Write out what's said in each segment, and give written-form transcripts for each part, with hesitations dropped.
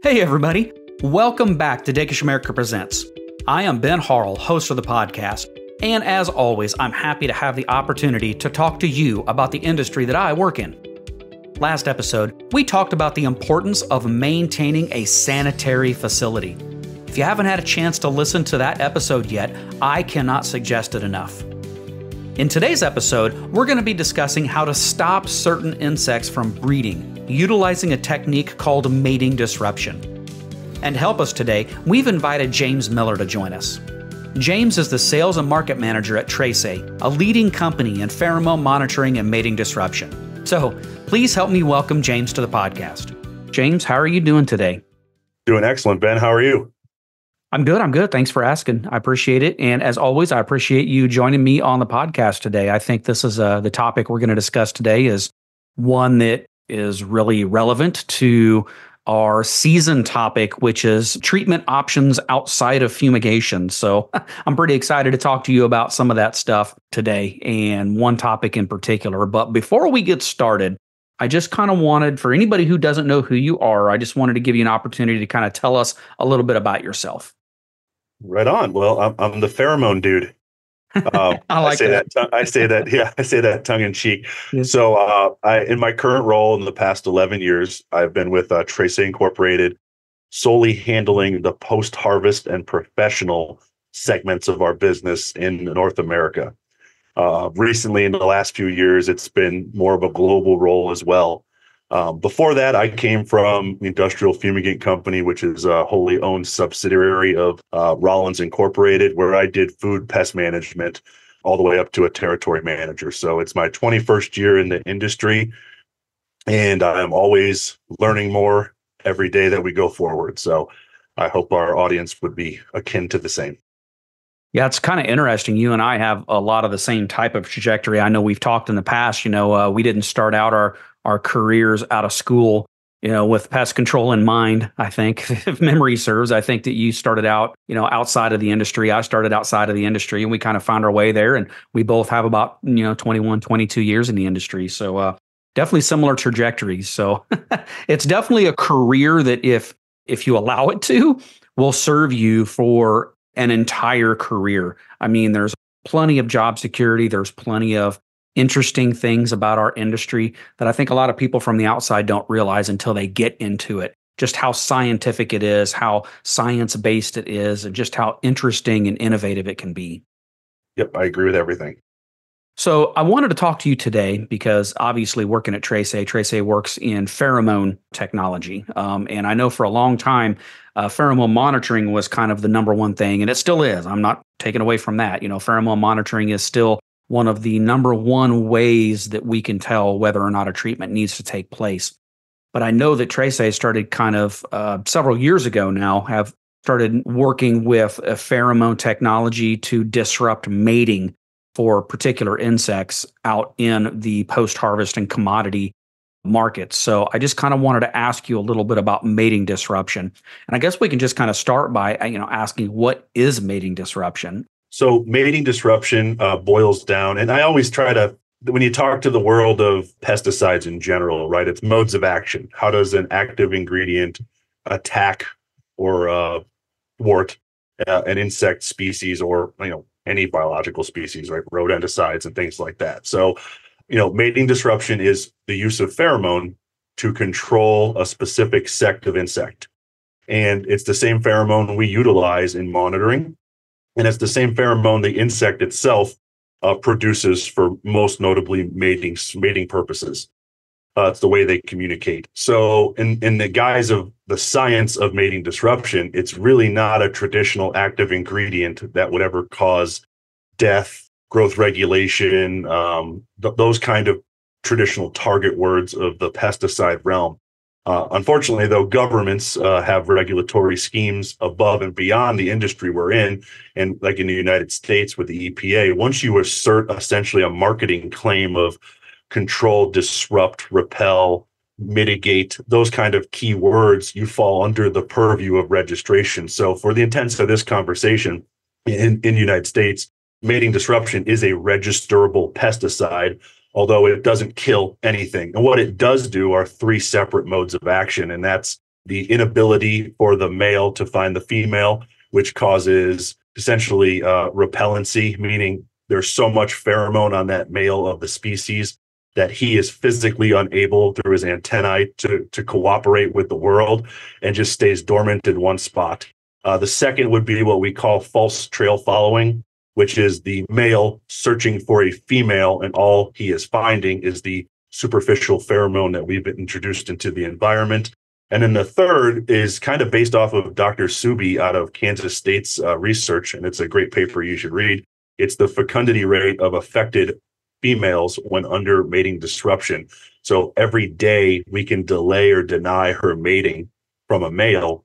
Hey everybody, welcome back to Dakish America Presents. I am Ben Harrell, host of the podcast, and as always, I'm happy to have the opportunity to talk to you about the industry that I work in. Last episode, we talked about the importance of maintaining a sanitary facility. If you haven't had a chance to listen to that episode yet, I cannot suggest it enough. In today's episode, we're going to be discussing how to stop certain insects from breeding, utilizing a technique called mating disruption. And to help us today, we've invited James Miller to join us. James is the sales and market manager at Trace, a leading company in pheromone monitoring and mating disruption. So please help me welcome James to the podcast. James, how are you doing today? Doing excellent, Ben. How are you? I'm good. Thanks for asking. I appreciate it. And as always, I appreciate you joining me on the podcast today. I think this is the topic we're going to discuss today is one that is really relevant to our season topic, which is treatment options outside of fumigation. So I'm pretty excited to talk to you about some of that stuff today and one topic in particular. But before we get started, I just kind of wanted, for anybody who doesn't know who you are, I just wanted to give you an opportunity to kind of tell us a little bit about yourself. Right on. Well, I'm the pheromone dude. I say that tongue in cheek. Yes. So in my current role in the past 11 years, I've been with Trace Incorporated, solely handling the post-harvest and professional segments of our business in North America. Recently, in the last few years, it's been more of a global role as well. Before that, I came from Industrial Fumigant Company, which is a wholly owned subsidiary of Rollins Incorporated, where I did food pest management all the way up to a territory manager. So it's my 21st year in the industry, and I'm always learning more every day that we go forward. So I hope our audience would be akin to the same. Yeah, it's kind of interesting. You and I have a lot of the same type of trajectory. I know we've talked in the past, we didn't start out our careers out of school, with pest control in mind. I think if memory serves, I think that you started out, outside of the industry. I started outside of the industry and we kind of found our way there. And we both have about, 21, 22 years in the industry. So definitely similar trajectories. So it's definitely a career that if you allow it to, will serve you for an entire career. I mean, there's plenty of job security. There's plenty of interesting things about our industry that I think a lot of people from the outside don't realize until they get into it. Just how scientific it is, how science-based it is, and just how interesting and innovative it can be. Yep, I agree with everything. So I wanted to talk to you today because obviously working at Trace works in pheromone technology. And I know for a long time, pheromone monitoring was kind of the number one thing, and it still is. I'm not taking away from that. Pheromone monitoring is still one of the number one ways that we can tell whether or not a treatment needs to take place. But I know that Trace started kind of several years ago now, have started working with a pheromone technology to disrupt mating for particular insects out in the post-harvest and commodity markets. So I just kind of wanted to ask you a little bit about mating disruption. And I guess we can just kind of start by, asking what is mating disruption? So mating disruption boils down, and I always try to, when you talk to the world of pesticides in general, right, it's modes of action. How does an active ingredient attack or thwart an insect species or, any biological species, right, rodenticides and things like that. So, mating disruption is the use of pheromone to control a specific sect of insect. And it's the same pheromone we utilize in monitoring. And it's the same pheromone the insect itself produces for most notably mating purposes. It's the way they communicate. So in the guise of the science of mating disruption, it's really not a traditional active ingredient that would ever cause death, growth regulation, those kind of traditional target words of the pesticide realm. Unfortunately, though, governments have regulatory schemes above and beyond the industry we're in. And like in the United States with the EPA, once you assert essentially a marketing claim of control, disrupt, repel, mitigate, those kind of key words, you fall under the purview of registration. So for the intents of this conversation, in the United States, mating disruption is a registerable pesticide, although it doesn't kill anything. And what it does do are three separate modes of action. And that's the inability for the male to find the female, which causes essentially repellency, meaning there's so much pheromone on that male of the species that he is physically unable through his antennae to cooperate with the world and just stays dormant in one spot. The second would be what we call false trail following, which is the male searching for a female, and all he is finding is the superficial pheromone that we've introduced into the environment. And then the third is kind of based off of Dr. Subi out of Kansas State's research, and it's a great paper you should read. It's the fecundity rate of affected females when under mating disruption. So every day we can delay or deny her mating from a male,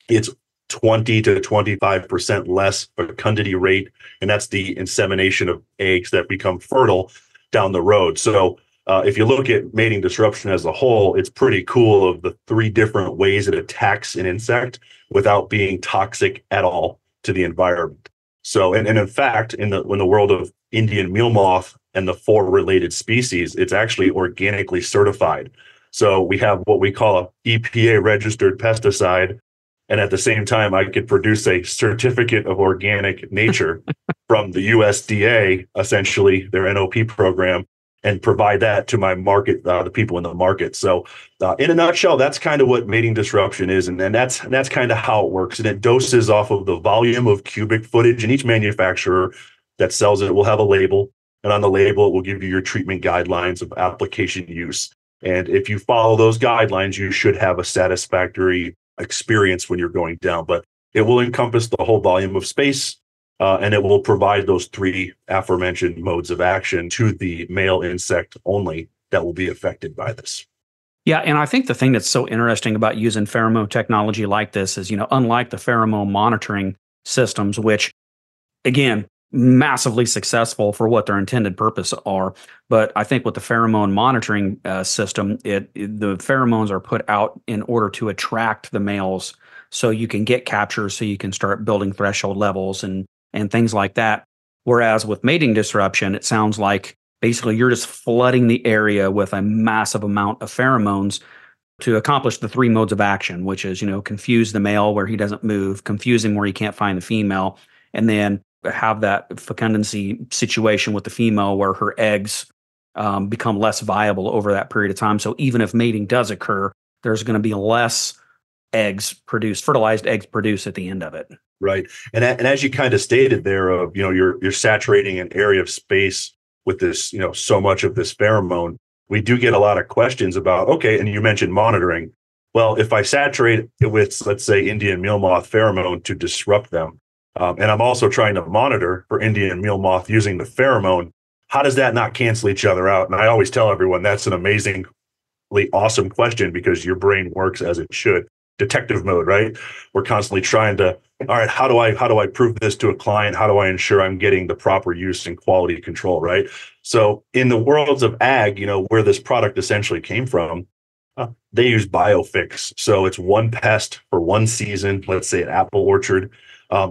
it's 20 to 25% less fecundity rate. And that's the insemination of eggs that become fertile down the road. So if you look at mating disruption as a whole, it's pretty cool of the three different ways it attacks an insect without being toxic at all to the environment. So, and in fact, in the world of Indian meal moth and the 4 related species, it's actually organically certified. So we have what we call a EPA registered pesticide. And at the same time, I could produce a certificate of organic nature from the USDA, essentially their NOP program, and provide that to my market, the people in the market. So in a nutshell, that's kind of what mating disruption is. And that's kind of how it works. And it doses off of the volume of cubic footage. And each manufacturer that sells it will have a label. And on the label, it will give you your treatment guidelines of application use. And if you follow those guidelines, you should have a satisfactory experience when you're going down. But it will encompass the whole volume of space. And it will provide those 3 aforementioned modes of action to the male insect only that will be affected by this. Yeah, and I think the thing that's so interesting about using pheromone technology like this is, unlike the pheromone monitoring systems, which, again, massively successful for what their intended purpose are. But I think with the pheromone monitoring system, the pheromones are put out in order to attract the males, so you can get captures, so you can start building threshold levels and things like that. Whereas with mating disruption, it sounds like basically you're just flooding the area with a massive amount of pheromones to accomplish the 3 modes of action, which is, confuse the male where he doesn't move, confuse him where he can't find the female, and then have that fecundancy situation with the female where her eggs become less viable over that period of time. So even if mating does occur, there's going to be less fertilized eggs produced at the end of it. Right. And as you kind of stated there, you're saturating an area of space with this, so much of this pheromone. We do get a lot of questions about, okay, and you mentioned monitoring. Well, if I saturate it with, let's say, Indian meal moth pheromone to disrupt them, and I'm also trying to monitor for Indian meal moth using the pheromone, how does that not cancel each other out? And I always tell everyone that's an amazingly awesome question, because your brain works as it should. Detective mode, right? We're constantly trying to, all right, how do I prove this to a client? How do I ensure I'm getting the proper use and quality control, right? So in the worlds of ag, where this product essentially came from, they use biofix. So it's one pest for one season, let's say an apple orchard,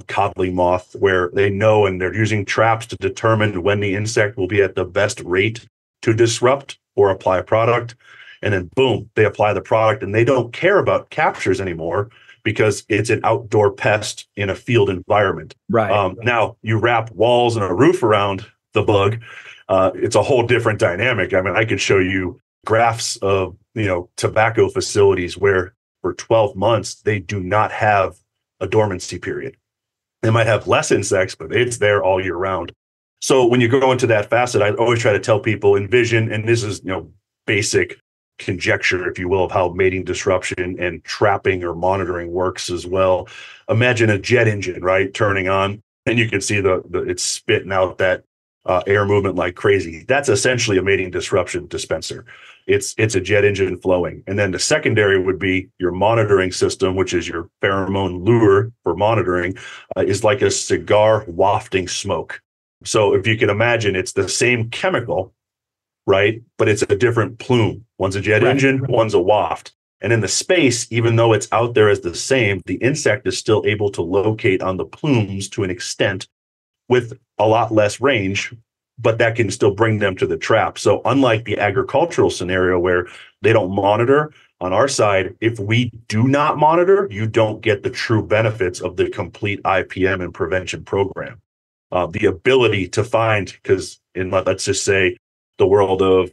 codling moth, where they know, and they're using traps to determine when the insect will be at the best rate to disrupt or apply a product. And then boom, they apply the product, and they don't care about captures anymore because it's an outdoor pest in a field environment. Right. Now you wrap walls and a roof around the bug. It's a whole different dynamic. I mean, I could show you graphs of, tobacco facilities where for 12 months, they do not have a dormancy period. They might have less insects, but it's there all year round. So when you go into that facet, I always try to tell people, envision, and this is, basic conjecture, if you will, of how mating disruption and trapping or monitoring works as well. Imagine a jet engine, right, turning on, and you can see it's spitting out that air movement like crazy. That's essentially a mating disruption dispenser. It's a jet engine flowing. And then the secondary would be your monitoring system, which is your pheromone lure for monitoring, is like a cigar wafting smoke. So if you can imagine, it's the same chemical, right? But it's a different plume. One's a jet engine, one's a waft. And in the space, even though it's out there as the same, the insect is still able to locate on the plumes to an extent with a lot less range, but that can still bring them to the trap. So unlike the agricultural scenario where they don't monitor, On our side, if we do not monitor, you don't get the true benefits of the complete IPM and prevention program. The ability to find, because in, let's just say, the world of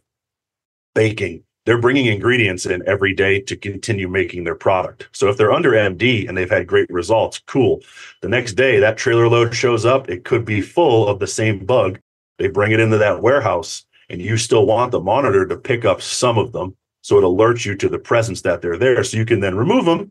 baking, they're bringing ingredients in every day to continue making their product. So if they're under MD and they've had great results, cool. The next day, that trailer load shows up. It could be full of the same bug. They bring it into that warehouse, and you still want the monitor to pick up some of them. So it alerts you to the presence that they're there. So you can then remove them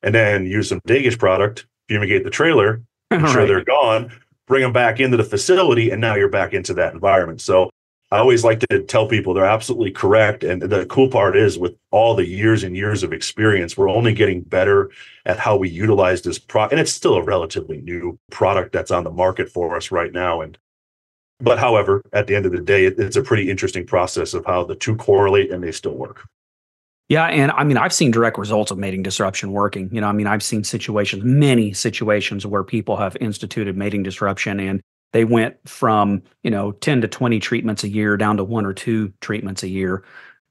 and then use some Dagish product, fumigate the trailer, ensure Right. they're gone, bring them back into the facility, and now you're back into that environment. So I always like to tell people they're absolutely correct. And the cool part is, with all the years and years of experience, we're only getting better at how we utilize this product. And it's still a relatively new product that's on the market for us right now. But however, at the end of the day, it's a pretty interesting process of how the two correlate and they still work. Yeah, and I mean, I've seen direct results of mating disruption working. I mean, I've seen situations, many situations where people have instituted mating disruption and they went from, 10 to 20 treatments a year down to one or two treatments a year,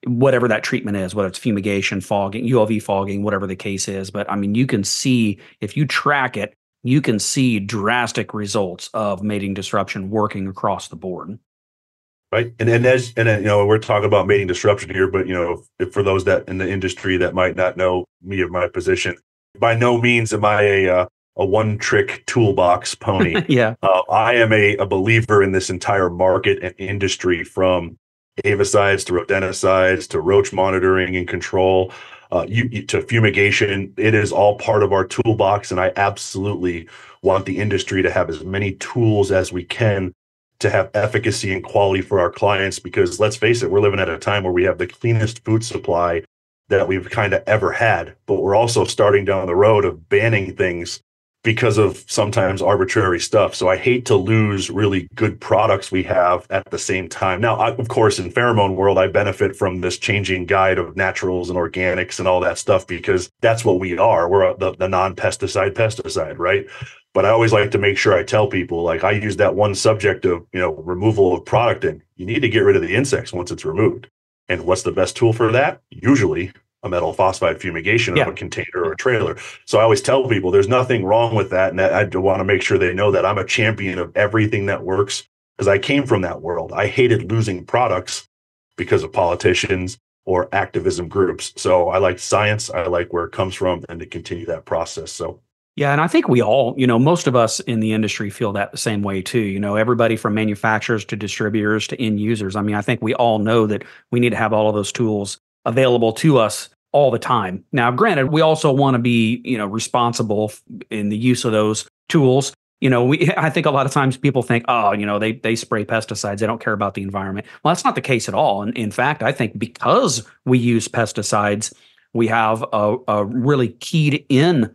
whatever that treatment is, whether it's fumigation, fogging, ULV fogging, whatever the case is. But I mean, you can see, if you track it, you can see drastic results of mating disruption working across the board. Right. We're talking about mating disruption here, but if for those that in the industry that might not know me of my position, by no means am I a one trick toolbox pony. Yeah. I am a believer in this entire market and industry, from avicides to rodenticides to roach monitoring and control, to fumigation. It is all part of our toolbox, and I absolutely want the industry to have as many tools as we can to have efficacy and quality for our clients, because let's face it, we're living at a time where we have the cleanest food supply that we've kind of ever had, but we're also starting down the road of banning things because of sometimes arbitrary stuff. So I hate to lose really good products we have at the same time. Now, of course, in pheromone world, I benefit from this changing guide of naturals and organics and all that stuff, because that's what we are. We're the non-pesticide pesticide, right? But I always like to make sure I tell people, like, I use that one subject of, removal of product, and you need to get rid of the insects once it's removed. And what's the best tool for that? Usually a metal phosphide fumigation of Yeah. a container or a trailer. So I always tell people there's nothing wrong with that. And I want to make sure they know that I'm a champion of everything that works, because I came from that world. I hated losing products because of politicians or activism groups. So I like science. I like where it comes from, and to continue that process. So Yeah, and I think we all, most of us in the industry feel that the same way too. Everybody from manufacturers to distributors to end users. I mean, I think we all know that we need to have all of those tools available to us all the time. Now, granted, we also want to be, responsible in the use of those tools. I think a lot of times people think, oh, they spray pesticides, they don't care about the environment. Well, that's not the case at all. And in fact, I think because we use pesticides, we have a really keyed in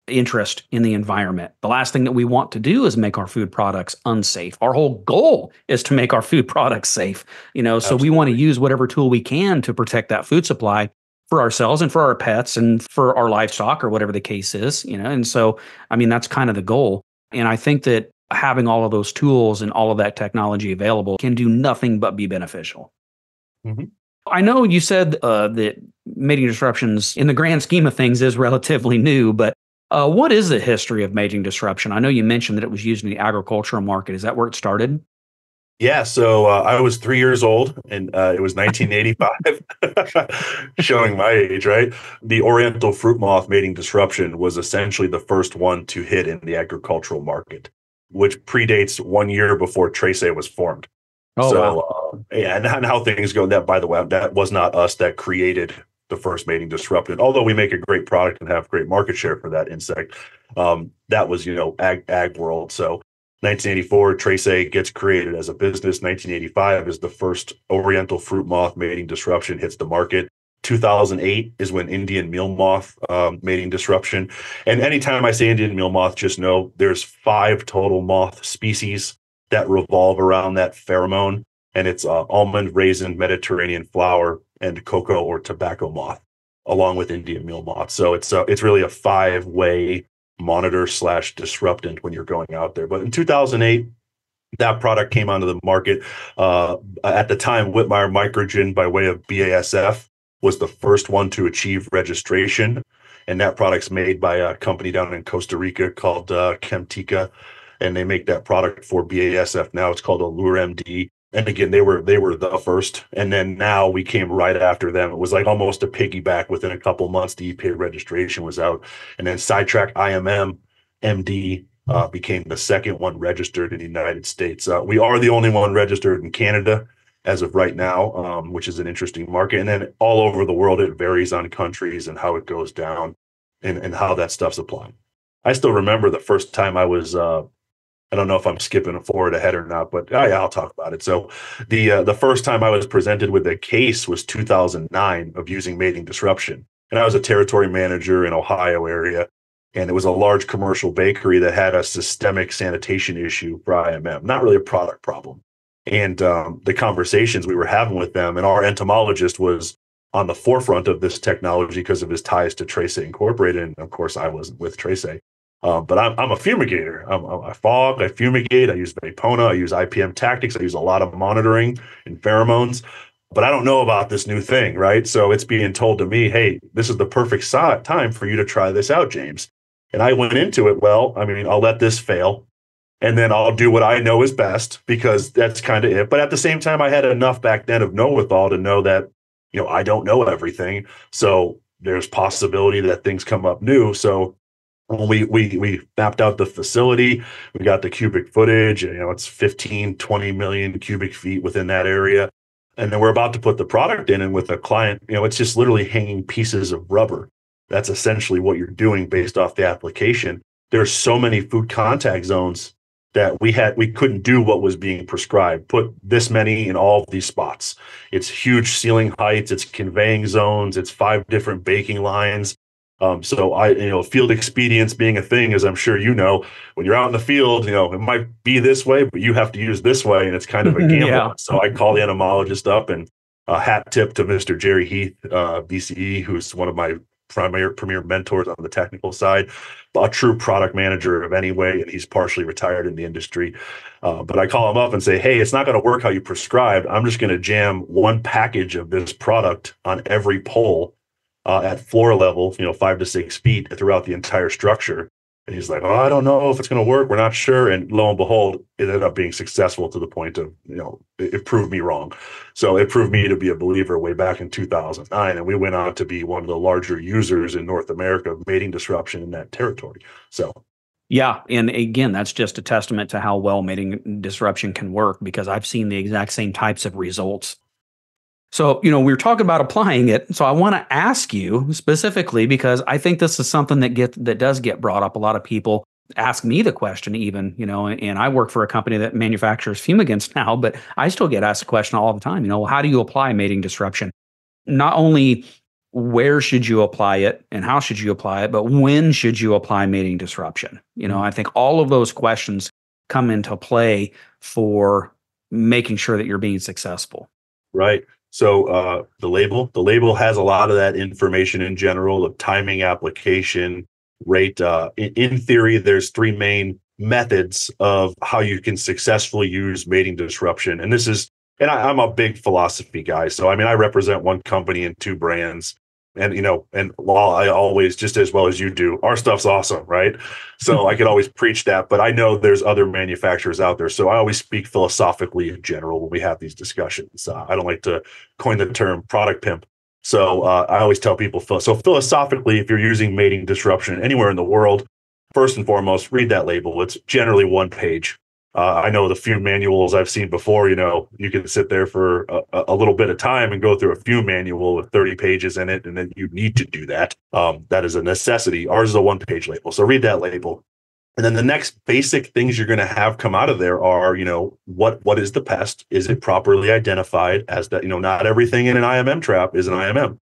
interest in the environment. The last thing that we want to do is make our food products unsafe. Our whole goal is to make our food products safe, so we want to absolutely. use whatever tool we can to protect that food supply for ourselves and for our pets and for our livestock or whatever the case is, and so, I mean, that's kind of the goal. And I think that having all of those tools and all of that technology available can do nothing but be beneficial. Mhm. I know you said that mating disruptions, in the grand scheme of things, is relatively new, but what is the history of mating disruption? I know you mentioned that it was used in the agricultural market. Is that where it started? Yeah, so I was 3 years old, and it was 1985, showing my age, right? The Oriental fruit moth mating disruption was essentially the first one to hit in the agricultural market, which predates 1 year before Trace was formed. Oh, wow. So, yeah, and how things go. That, by the way, that was not us that created the first mating disruptant. Although we make a great product and have great market share for that insect, that was ag world. So 1984, Trace gets created as a business. 1985 is the first Oriental fruit moth mating disruption hits the market. 2008 is when Indian meal moth mating disruption. And anytime I say Indian meal moth, just know there's 5 total moth species that revolve around that pheromone, and it's almond, raisin, Mediterranean flower, and cocoa or tobacco moth, along with Indian meal moth. So it's really a 5-way monitor slash disruptant when you're going out there. But in 2008, that product came onto the market. At the time, Whitmire Microgen, by way of BASF, was the first one to achieve registration. And that product's made by a company down in Costa Rica called Chemtica, and they make that product for BASF now. It's called Allure MD. And again, they were the first, and then now we came right after them. It was like almost a piggyback. Within a couple months, the EPA registration was out, and then Sidetrack IMM MD became the second one registered in the United States. We are the only one registered in Canada as of right now, which is an interesting market. And then all over the world, it varies on countries and how it goes down and how that stuff's applied. I still remember the first time I don't know if I'm skipping forward ahead or not, but yeah, I'll talk about it. So the first time I was presented with a case was 2009 of using mating disruption. And I was a territory manager in Ohio area. And it was a large commercial bakery that had a systemic sanitation issue for IMM, not really a product problem. And the conversations we were having with them, and our entomologist was on the forefront of this technology because of his ties to Trace Incorporated. And of course, I wasn't with Trace. But I'm a fumigator. I fog, I fumigate, I use Vapona, I use IPM tactics, I use a lot of monitoring and pheromones. But I don't know about this new thing, right? So it's being told to me, hey, this is the perfect time for you to try this out, James. And I went into it, well, I mean, I'll let this fail and then I'll do what I know is best because that's kind of it. But at the same time, I had enough back then of know-withal to know that, I don't know everything. So there's possibility that things come up new. So when we mapped out the facility, we got the cubic footage, it's 15, 20 million cubic feet within that area. And then we're about to put the product in, and with a client, it's just literally hanging pieces of rubber. That's essentially what you're doing based off the application. There's so many food contact zones that we couldn't do what was being prescribed. Put this many in all of these spots. It's huge ceiling heights, it's conveying zones, it's 5 different baking lines. So field expedience being a thing, as I'm sure when you're out in the field, it might be this way, but you have to use this way, and it's kind of a gamble. Yeah. So I call the entomologist up, and hat tip to Mr. Jerry Heath, BCE, who's one of my premier mentors on the technical side, a true product manager of any way, and he's partially retired in the industry. But I call him up and say, hey, it's not going to work how you prescribed. I'm just going to jam one package of this product on every pole at floor level, 5 to 6 feet throughout the entire structure. And he's like, oh, I don't know if it's going to work. We're not sure. And lo and behold, it ended up being successful to the point of, it proved me wrong. So it proved me to be a believer way back in 2009. And we went on to be one of the larger users in North America of mating disruption in that territory. So yeah. And again, that's just a testament to how well mating disruption can work, because I've seen the exact same types of results. So, we were talking about applying it. So I want to ask you specifically, because I think this is something that does get brought up. A lot of people ask me the question even, and I work for a company that manufactures fumigants now, but I still get asked the question all the time, how do you apply mating disruption? Not only where should you apply it and how should you apply it, but when should you apply mating disruption? I think all of those questions come into play for making sure that you're being successful. Right. So the label has a lot of that information in general, the timing, application, rate. In theory, there's 3 main methods of how you can successfully use mating disruption. And I'm a big philosophy guy. So, I represent one company and 2 brands. And, and while I always, just as well as you do, our stuff's awesome, right? So I could always preach that, but I know there's other manufacturers out there. So I always speak philosophically in general when we have these discussions. I don't like to coin the term product pimp. So I always tell people, so philosophically, if you're using mating disruption anywhere in the world, first and foremost, read that label. It's generally 1 page. I know the few manuals I've seen before, you can sit there for a little bit of time and go through a few manual with 30 pages in it, and then you need to do that. That is a necessity. Ours is a 1-page label. So read that label. And then the next basic things you're going to have come out of there are, what is the pest? Is it properly identified as that? Not everything in an IMM trap is an IMM.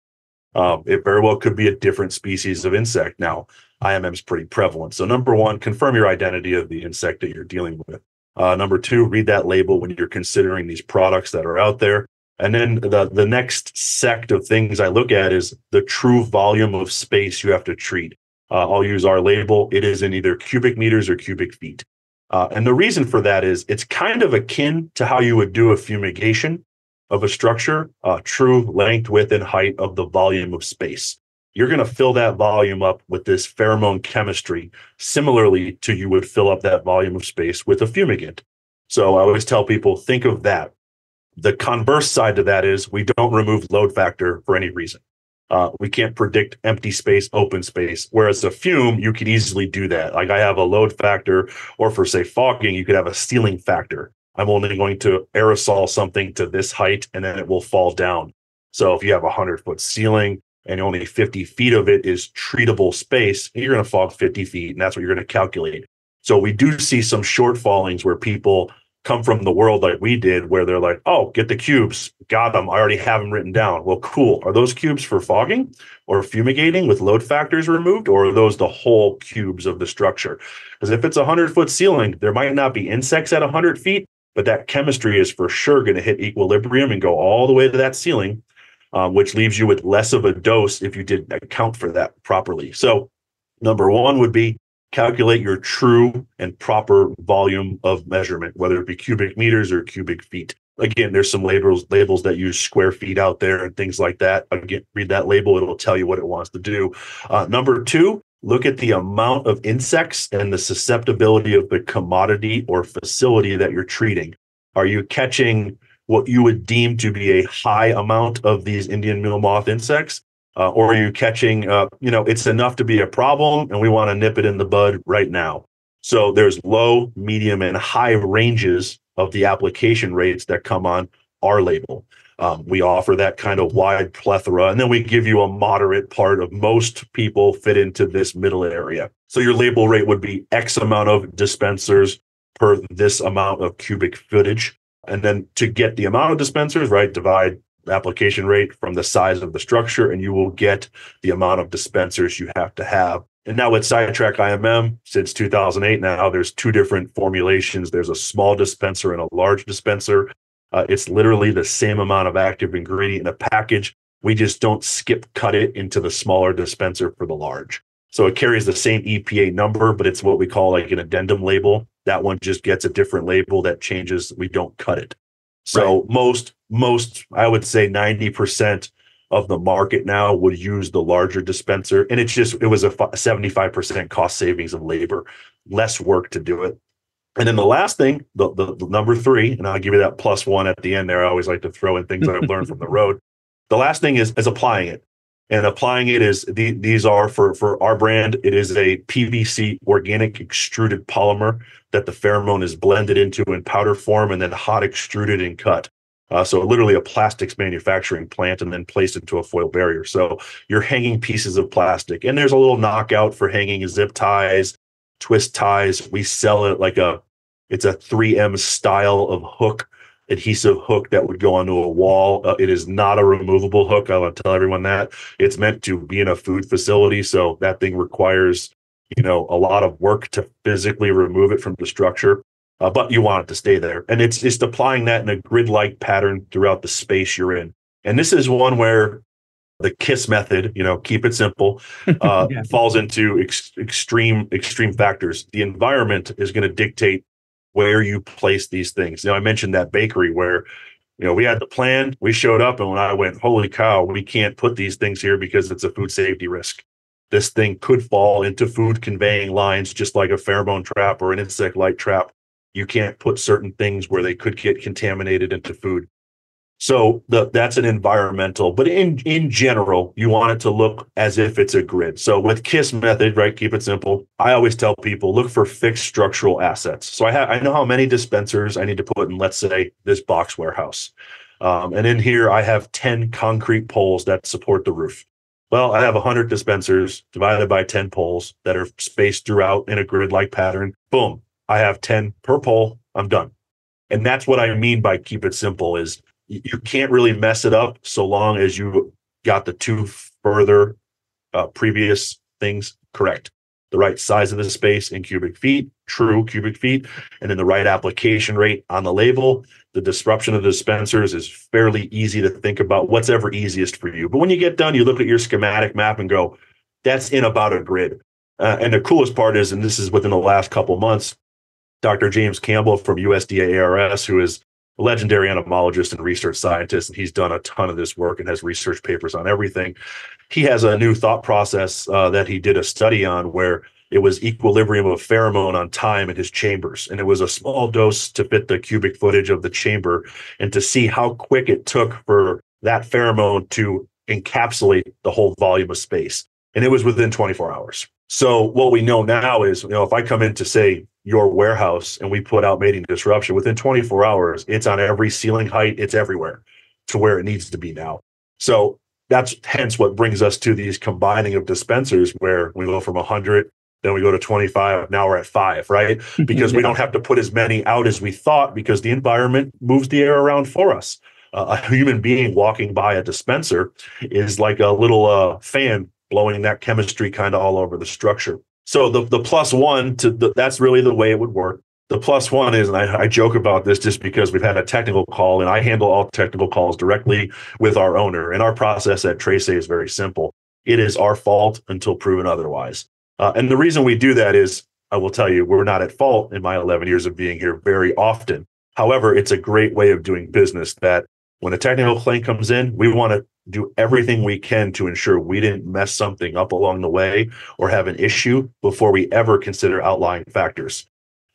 It very well could be a different species of insect. Now, IMM is pretty prevalent. So number 1, confirm your identity of the insect that you're dealing with. Number 2, read that label when you're considering these products that are out there. And then the next sect of things I look at is the true volume of space you have to treat. I'll use our label. It is in either cubic meters or cubic feet. And the reason for that is it's kind of akin to how you would do a fumigation. of a structure, true length, width, and height of the volume of space. You're going to fill that volume up with this pheromone chemistry, similarly to you would fill up that volume of space with a fumigant. So I always tell people, think of that. The converse side to that is we don't remove load factor for any reason. We can't predict empty space, open space. Whereas a fume, you could easily do that. Like I have a load factor, or for say fogging, you could have a ceiling factor. I'm only going to aerosol something to this height and then it will fall down. So if you have a 100-foot ceiling and only 50 feet of it is treatable space, you're going to fog 50 feet and that's what you're going to calculate. So we do see some shortfallings where people come from the world like we did, where they're like, oh, get the cubes, got them, I already have them written down. Well, cool. Are those cubes for fogging or fumigating with load factors removed, or are those the whole cubes of the structure? Because if it's a 100-foot ceiling, there might not be insects at 100 feet, but that chemistry is for sure going to hit equilibrium and go all the way to that ceiling, which leaves you with less of a dose if you didn't account for that properly. So number one would be calculate your true and proper volume of measurement, whether it be cubic meters or cubic feet. Again, there's some labels that use square feet out there and things like that. Again, read that label. It'll tell you what it wants to do. Number two, look at the amount of insects and the susceptibility of the commodity or facility that you're treating. Are you catching what you would deem to be a high amount of these Indian meal moth insects? Or are you catching, it's enough to be a problem and we want to nip it in the bud right now. So there's low, medium, and high ranges of the application rates that come on our label. We offer that kind of wide plethora, and then we give you a moderate part of most people fit into this middle area. So your label rate would be X amount of dispensers per this amount of cubic footage. And then to get the amount of dispensers, right, divide application rate from the size of the structure, and you will get the amount of dispensers you have to have. And now with Sidetrack IMM, since 2008 now, there's two different formulations. There's a small dispenser and a large dispenser. It's literally the same amount of active ingredient in a package. We just don't skip cut it into the smaller dispenser for the large. So it carries the same EPA number, but it's what we call like an addendum label. That one just gets a different label that changes. We don't cut it. So right. most, I would say 90% of the market now would use the larger dispenser. And it was a 75% cost savings of labor, less work to do it. And then the last thing, the number three, and I'll give you that +1 at the end there. I always like to throw in things that I've learned from the road. The last thing is applying it. And applying it is, these are for our brand, it is a PVC organic extruded polymer that the pheromone is blended into in powder form and then hot extruded and cut. So literally a plastics manufacturing plant and then placed into a foil barrier. So you're hanging pieces of plastic. And there's a little knockout for hanging zip ties, twist ties. We sell it like it's a 3M style of hook, adhesive hook that would go onto a wall. It is not a removable hook. I want to tell everyone that. It's meant to be in a food facility. So that thing requires, a lot of work to physically remove it from the structure. But you want it to stay there. And it's just applying that in a grid-like pattern throughout the space you're in. And this is one where the KISS method, keep it simple, falls into extreme factors. The environment is going to dictate where you place these things. I mentioned that bakery where, we had the plan, we showed up, and when I went, holy cow, we can't put these things here because it's a food safety risk. This thing could fall into food conveying lines, just like a pheromone trap or an insect light trap. You can't put certain things where they could get contaminated into food. So that's an environmental, but in general, you want it to look as if it's a grid. So with KISS method, right, keep it simple. I always tell people, look for fixed structural assets. So I know how many dispensers I need to put in, let's say, this box warehouse. And in here, I have 10 concrete poles that support the roof. Well, I have 100 dispensers divided by 10 poles that are spaced throughout in a grid-like pattern. Boom, I have 10 per pole. I'm done. And that's what I mean by keep it simple is you can't really mess it up so long as you got the two further previous things correct. The right size of the space in cubic feet, true cubic feet, and then the right application rate on the label. The disruption of the dispensers is fairly easy to think about, what's ever easiest for you. But when you get done, you look at your schematic map and go, that's in about a grid. And the coolest part is, and this is within the last couple months, Dr. James Campbell from USDA ARS, who is legendary entomologist and research scientist, and he's done a ton of this work and has research papers on everything. He has a new thought process that he did a study on where it was equilibrium of pheromone on time in his chambers. And it was a small dose to fit the cubic footage of the chamber and to see how quick it took for that pheromone to encapsulate the whole volume of space. And it was within 24 hours. So what we know now is, if I come into, say, your warehouse and we put out mating disruption, within 24 hours, it's on every ceiling height, it's everywhere to where it needs to be now. So that's hence what brings us to these combining of dispensers where we go from 100, then we go to 25, now we're at 5, right? Because we don't have to put as many out as we thought because the environment moves the air around for us. A human being walking by a dispenser is like a little fan blowing that chemistry kind of all over the structure. So the plus one that's really the way it would work. The plus one is, and I joke about this just because we've had a technical call, and I handle all technical calls directly with our owner. And our process at Trace is very simple. It is our fault until proven otherwise. And the reason we do that is, I will tell you, we're not at fault in my 11 years of being here very often. However, it's a great way of doing business that when a technical claim comes in, we want to do everything we can to ensure we didn't mess something up along the way or have an issue before we ever consider outlying factors.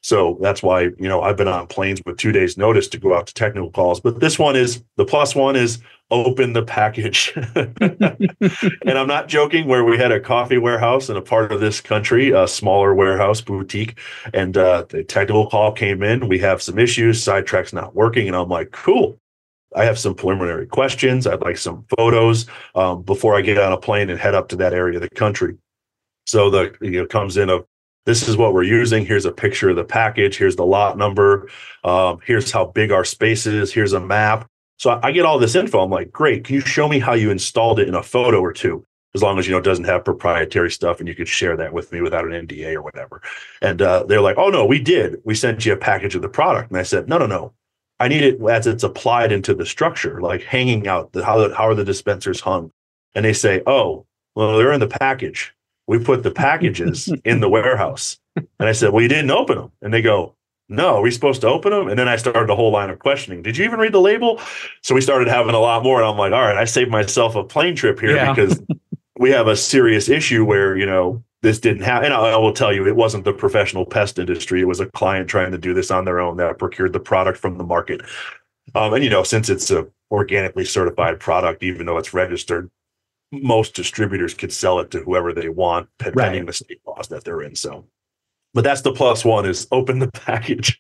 So that's why, I've been on planes with 2 days notice to go out to technical calls. But this one is, the plus one is open the package. And I'm not joking, where we had a coffee warehouse in a part of this country, a smaller warehouse boutique, and the technical call came in. We have some issues, sidetrack's not working. And I'm like, cool. I have some preliminary questions. I'd like some photos before I get on a plane and head up to that area of the country. So comes in of, this is what we're using. Here's a picture of the package. Here's the lot number. Here's how big our space is. Here's a map. So I get all this info. I'm like, great. Can you show me how you installed it in a photo or two? As long as, it doesn't have proprietary stuff and you could share that with me without an NDA or whatever. And they're like, oh, no, we did. We sent you a package of the product. And I said, no. I need it as it's applied into the structure, like hanging out. How are the dispensers hung? And they say, oh, well, they're in the package. We put the packages in the warehouse. And I said, well, you didn't open them. And they go, no, are we supposed to open them? And then I started a whole line of questioning. Did you even read the label? So we started having a lot more. And I'm like, all right, I saved myself a plane trip here because we have a serious issue where, this didn't happen. And I will tell you, it wasn't the professional pest industry. It was a client trying to do this on their own that procured the product from the market. And, since it's a organically certified product, even though it's registered, most distributors could sell it to whoever they want, pending the state laws that they're in. So, but that's the plus one, is open the package.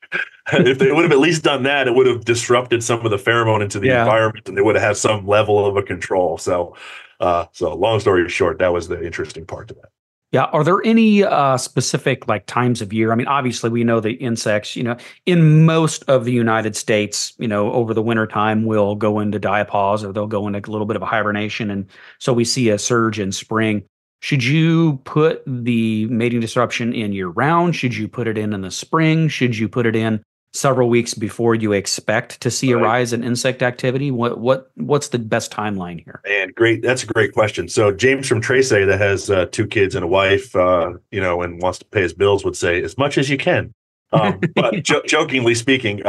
If they would have at least done that, it would have disrupted some of the pheromone into the environment, and they would have had some level of a control. So long story short, that was the interesting part to that. Yeah. Are there any specific times of year? I mean, obviously we know the insects, in most of the United States, over the winter time will go into diapause, or they'll go into a little bit of a hibernation. And so we see a surge in spring. Should you put the mating disruption in year round? Should you put it in the spring? Should you put it in several weeks before you expect to see a rise in insect activity? What's the best timeline here? And great, that's a great question. So James from Trace, that has 2 kids and a wife, and wants to pay his bills, would say as much as you can. But jokingly speaking,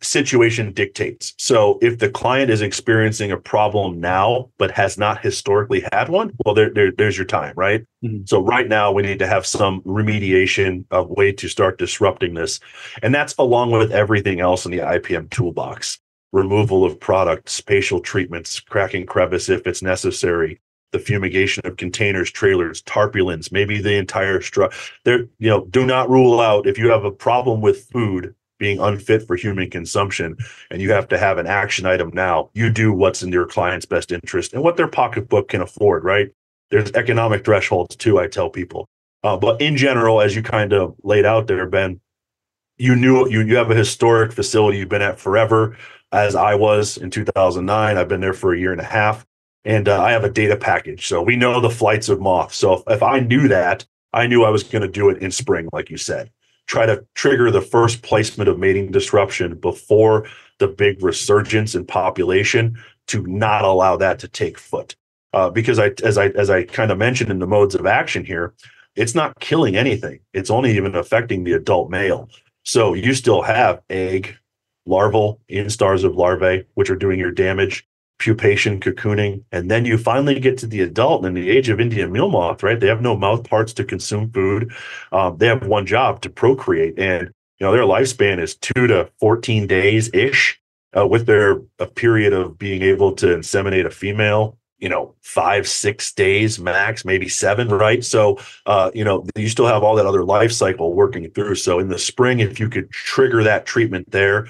situation dictates. So if the client is experiencing a problem now, but has not historically had one, well, there's your time, right? Mm-hmm. So right now we need to have some remediation, a way to start disrupting this. And that's along with everything else in the IPM toolbox: removal of product, spatial treatments, cracking crevice if it's necessary, the fumigation of containers, trailers, tarpaulins, maybe the entire structure. Do not rule out, if you have a problem with food being unfit for human consumption and you have to have an action item now, you do what's in your client's best interest and what their pocketbook can afford, right? There's economic thresholds too, I tell people. But in general, as you kind of laid out there, Ben, you have a historic facility you've been at forever, as I was in 2009. I've been there for a year and a half, and I have a data package. So we know the flights of moths. So if I knew that, I knew I was going to do it in spring, like you said. Try to trigger the first placement of mating disruption before the big resurgence in population, to not allow that to take foot. Because as I kind of mentioned in the modes of action here, it's not killing anything. It's only even affecting the adult male. So you still have egg, larval instars of larvae, which are doing your damage, pupation, cocooning, and then you finally get to the adult and in the age of Indian meal moth, right? They have no mouth parts to consume food. They have one job to procreate, and their lifespan is 2 to 14 days ish, with their a period of being able to inseminate a female, 5, 6 days max, maybe 7, right? So, you still have all that other life cycle working through. So in the spring, if you could trigger that treatment there,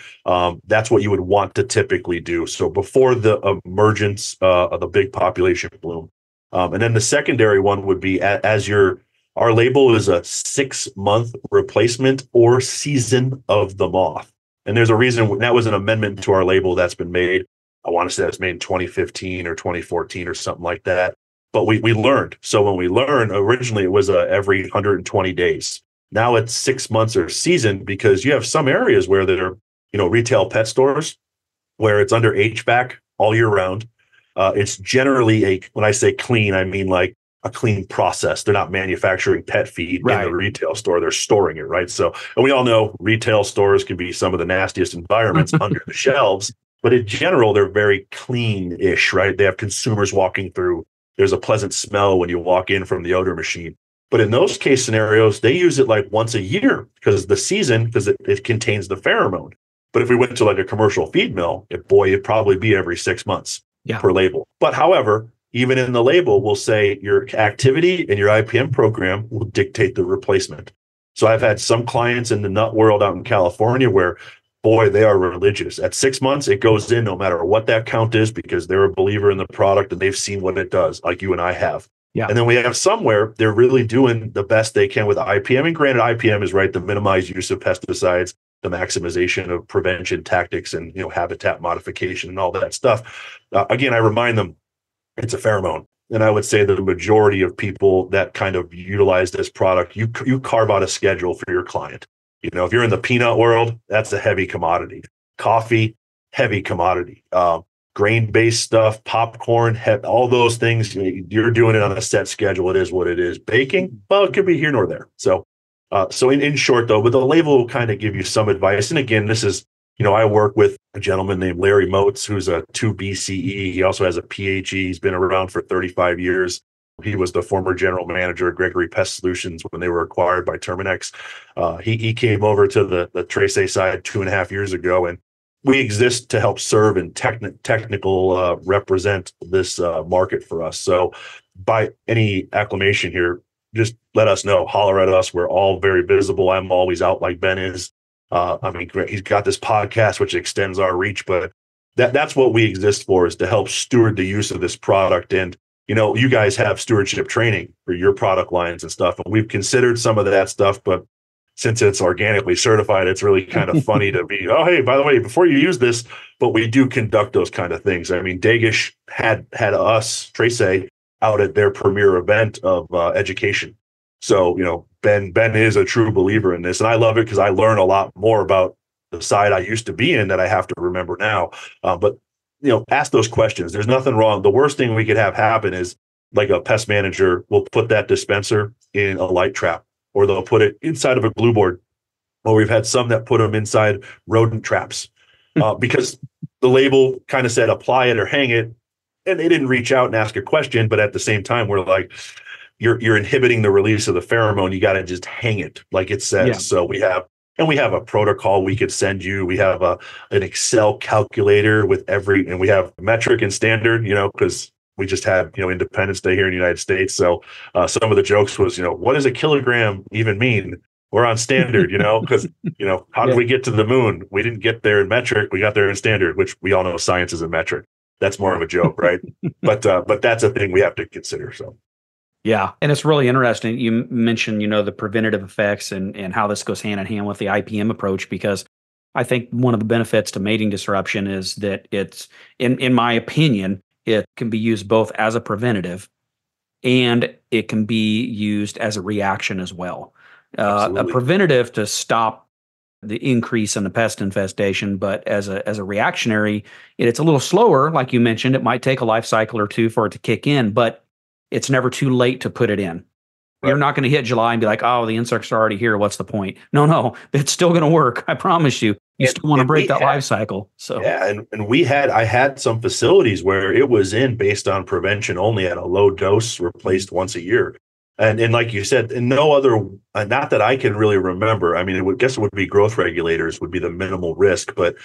that's what you would want to typically do. So before the emergence of the big population bloom. And then the secondary one would be our label is a 6-month replacement or season of the moth. And there's a reason that was an amendment to our label that's been made. I want to say that's made in 2015 or 2014 or something like that. But we learned. So when we learned, originally it was every 120 days. Now it's 6 months or season, because you have some areas where there are, retail pet stores where it's under HVAC all year round. It's generally when I say clean, I mean like a clean process. They're not manufacturing pet feed in the retail store. They're storing it, right? So, and we all know retail stores can be some of the nastiest environments under the shelves. But in general, they're very clean-ish, right? They have consumers walking through. There's a pleasant smell when you walk in from the odor machine. But in those case scenarios, they use it like once a year because it contains the pheromone. But if we went to like a commercial feed mill, it'd probably be every 6 months per label. But however, even in the label, we'll say your activity and your IPM program will dictate the replacement. So I've had some clients in the nut world out in California where, boy, they are religious. At 6 months, it goes in no matter what that count is, because they're a believer in the product and they've seen what it does, like you and I have. Yeah. And then we have somewhere they're really doing the best they can with IPM. And granted, IPM is right, the minimized use of pesticides, the maximization of prevention tactics, and habitat modification and all that stuff. Again, I remind them it's a pheromone. And I would say that the majority of people that kind of utilize this product, you carve out a schedule for your client. If you're in the peanut world, that's a heavy commodity. Coffee, heavy commodity. Grain-based stuff, popcorn, all those things, you're doing it on a set schedule. It is what it is. Baking, well, it could be here nor there. So in short, though, but the label will kind of give you some advice. And again, this is, I work with a gentleman named Larry Motes, who's a 2 BCE. He also has a PhD. He's been around for 35 years. He was the former general manager of Gregory Pest Solutions when they were acquired by Terminex. He came over to the Trace side 2.5 years ago, and we exist to help serve and technical represent this market for us. So by any acclamation here, just let us know, holler at us. We're all very visible. I'm always out like Ben is. He's got this podcast, which extends our reach, but that's what we exist for, is to help steward the use of this product. And you guys have stewardship training for your product lines and stuff, and we've considered some of that stuff, but since it's organically certified, it's really kind of funny to be, oh, hey, by the way, before you use this, but we do conduct those kind of things. I mean, Dagish had us, Trace, out at their premier event of education. So, Ben is a true believer in this, and I love it because I learn a lot more about the side I used to be in that I have to remember now. But ask those questions. There's nothing wrong. The worst thing we could have happen is like a pest manager will put that dispenser in a light trap, or they'll put it inside of a glue board. Or we've had some that put them inside rodent traps because the label kind of said apply it or hang it, and they didn't reach out and ask a question. But at the same time, we're like, you're inhibiting the release of the pheromone. You got to just hang it like it says. Yeah. So we have a protocol we could send you. We have an Excel calculator with and we have metric and standard, because we just had, Independence Day here in the United States. So some of the jokes was, what does a kilogram even mean? We're on standard, because, how did we get to the moon? We didn't get there in metric. We got there in standard, which we all know science is in metric. That's more of a joke, right? But that's a thing we have to consider. So. Yeah. And it's really interesting. You mentioned, the preventative effects and how this goes hand in hand with the IPM approach, because I think one of the benefits to mating disruption is that it's, in my opinion, it can be used both as a preventative and it can be used as a reaction as well. A preventative to stop the increase in the pest infestation, but as a reactionary, it's a little slower. Like you mentioned, it might take a life cycle or two for it to kick in, but it's never too late to put it in. you're not going to hit July and be like, oh, the insects are already here. What's the point? No, no, it's still going to work. I promise you. You still want to break that life cycle. So yeah, and I had some facilities where it was in based on prevention only at a low dose, replaced once a year. And like you said, and no other, not that I can really remember. I mean, guess it would be growth regulators would be the minimal risk, but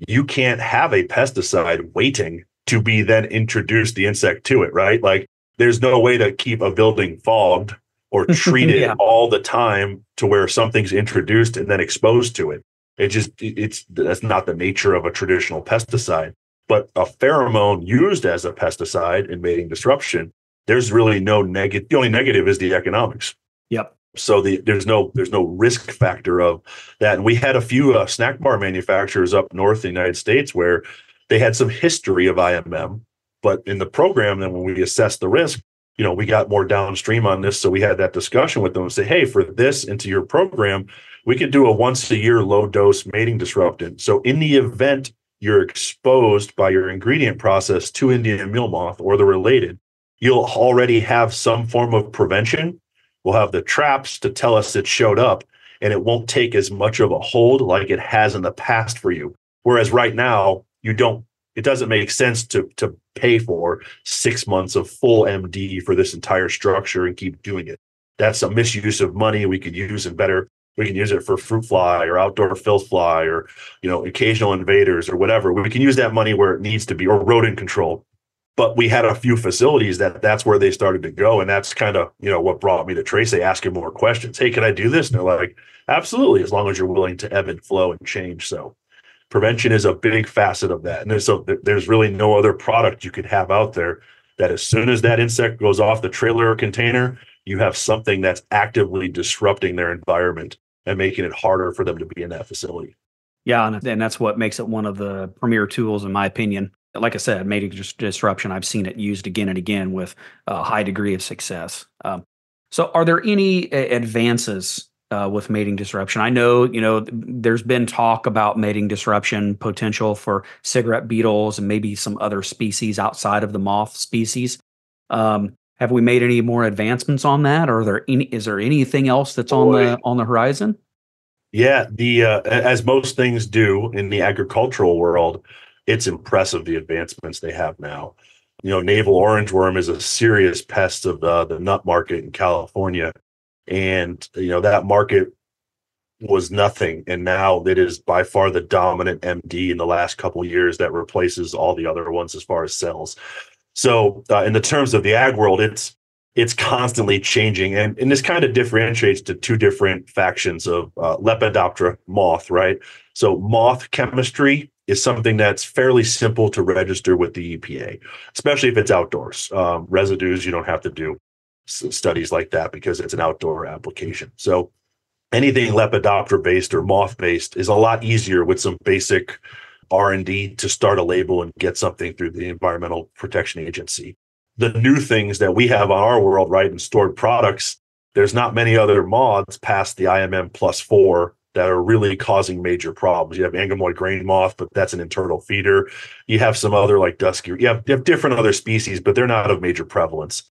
you can't have a pesticide waiting to be then introduce the insect to it, right? Like there's no way to keep a building fogged or treat it yeah. all the time to where something's introduced and then exposed to it. That's not the nature of a traditional pesticide. But a pheromone used as a pesticide in mating disruption, there's really no negative. The only negative is the economics. Yep. So there's no risk factor of that. And we had a few snack bar manufacturers up north in the United States where they had some history of IMM, but in the program, then when we assessed the risk, we got more downstream on this. So we had that discussion with them and say, hey, for this into your program, we could do a once a year low dose mating disruptant. So in the event you're exposed by your ingredient process to Indian meal moth or the related, you'll already have some form of prevention. We'll have the traps to tell us it showed up, and it won't take as much of a hold like it has in the past for you. Whereas right now, it doesn't make sense to pay for 6 months of full MD for this entire structure and keep doing it. That's a misuse of money we could use we can use it for fruit fly or outdoor filth fly or, occasional invaders or whatever. We can use that money where it needs to be, or rodent control. But we had a few facilities that's where they started to go. And that's kind of, what brought me to Tracy asking more questions. Hey, can I do this? And they're like, absolutely, as long as you're willing to ebb and flow and change. So prevention is a big facet of that. And there's really no other product you could have out there that as soon as that insect goes off the trailer or container, you have something that's actively disrupting their environment and making it harder for them to be in that facility. Yeah, and that's what makes it one of the premier tools, in my opinion. Like I said, mating disruption, I've seen it used again and again with a high degree of success. So are there any advances with mating disruption? I know, there's been talk about mating disruption potential for cigarette beetles and maybe some other species outside of the moth species. Have we made any more advancements on that, or is there anything else that's on the horizon? Yeah, as most things do in the agricultural world, it's impressive the advancements they have now. Navel orangeworm is a serious pest of the nut market in California, and that market was nothing, and now it is by far the dominant MD in the last couple of years that replaces all the other ones as far as cells. So, in the terms of the ag world, it's constantly changing, and this kind of differentiates to two different factions of Lepidoptera moth, right? So, moth chemistry is something that's fairly simple to register with the EPA, especially if it's outdoors. Residues, you don't have to do studies like that because it's an outdoor application. So, anything Lepidoptera based or moth based is a lot easier with some basic R&D to start a label and get something through the Environmental Protection Agency. The new things that we have on our world, right, in stored products, there's not many other moths past the IMM +4 that are really causing major problems. You have Anglemoid grain moth, but that's an internal feeder. You have some other like dusky, you have different other species, but they're not of major prevalence.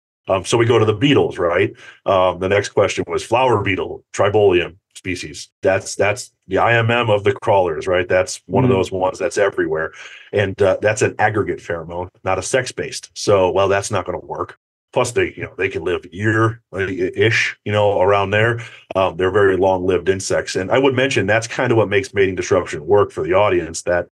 So we go to the beetles, right? The next question was flower beetle, Tribolium species. That's the IMM of the crawlers, right? That's one of those ones that's everywhere. And that's an aggregate pheromone, not a sex-based. So, well, that's not going to work. Plus, they can live a year-ish, around there. They're very long-lived insects. And I would mention that's kind of what makes mating disruption work for the audience, that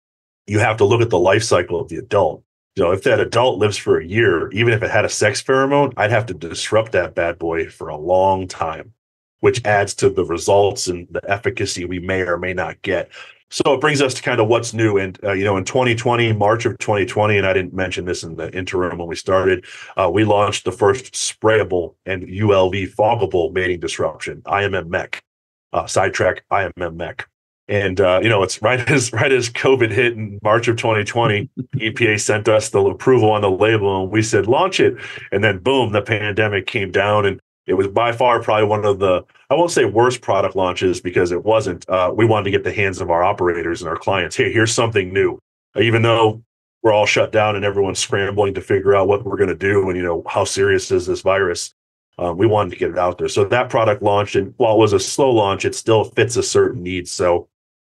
you have to look at the life cycle of the adult. If that adult lives for a year, even if it had a sex pheromone, I'd have to disrupt that bad boy for a long time, which adds to the results and the efficacy we may or may not get. So it brings us to kind of what's new. And, in 2020, March of 2020, and I didn't mention this in the interim when we started, we launched the first sprayable and ULV foggable mating disruption, IMM mech, sidetrack IMM mech. And, it's right as COVID hit in March of 2020, EPA sent us the approval on the label and we said, launch it. And then boom, the pandemic came down, and it was by far probably one of the, I won't say worst product launches because it wasn't. We wanted to get the hands of our operators and our clients. Hey, here's something new. Even though we're all shut down and everyone's scrambling to figure out what we're going to do and, how serious is this virus, We wanted to get it out there. So that product launched, and while it was a slow launch, it still fits a certain need. So